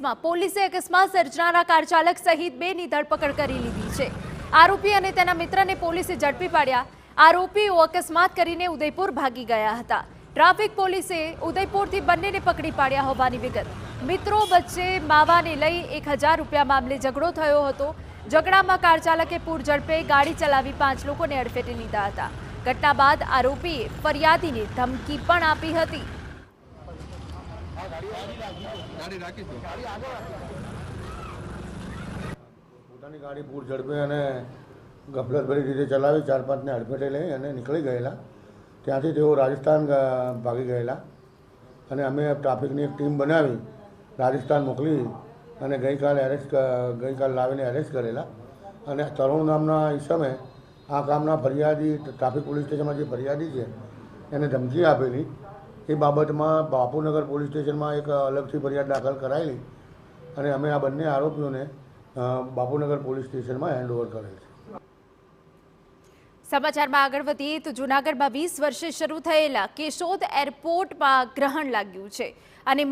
કેસમાં પોલીસે અકસ્માત સર્જનારા કાર ચાલક સહિત 2 ની ધરપકડ કરી લીધી છે। આરોપી અને તેના મિત્રને પોલીસે ઝડપી પાડ્યા। આરોપીઓ અકસ્માત કરીને ઉદયપુર ભાગી ગયા હતા। ટ્રાફિક પોલીસે ઉદયપુરથી બંનેને પકડી પાડ્યા હોવાની વિગત। મિત્રો વચ્ચે માવાને લઈ 1000 રૂપિયા મામલે ઝઘડો થયો હતો। ઝઘડામાં કાર ચાલકે પૂર ઝડપે ગાડી ચલાવી 5 લોકોને અડફેટે લીધા હતા। ઘટના બાદ આરોપીએ ફરિયાદીને ધમકી પણ આપી હતી। પોતાની ગાડી પૂર ઝડપે અને ગફલતભરી રીતે ચલાવી 4-5 ને અડફેટે લઈ અને નીકળી ગયેલા। ત્યાંથી તેઓ રાજસ્થાન ભાગી ગયેલા અને અમે ટ્રાફિકની એક ટીમ બનાવી રાજસ્થાન મોકલી અને ગઈકાલ લાવીને એરેસ્ટ કરેલા। અને તરુણ નામના ઈસમે આ કામના ફરિયાદી ટ્રાફિક પોલીસ સ્ટેશનમાં જે ફરિયાદી છે એને ધમકી આપેલી। એ બાબતમાં બાપુનગર પોલીસ સ્ટેશનમાં એક અલગથી ફરિયાદ દાખલ કરાયેલી અને અમે આ બંને આરોપીઓને બાપુનગર પોલીસ સ્ટેશનમાં હેન્ડઓવર કરેલ છે। સમાચારમાં આગળ વધીએ તો જૂનાગઢમાં 20 વર્ષે શરૂ થયેલા કેશોદ એરપોર્ટમાં ગ્રહણ લાગ્યું છે અને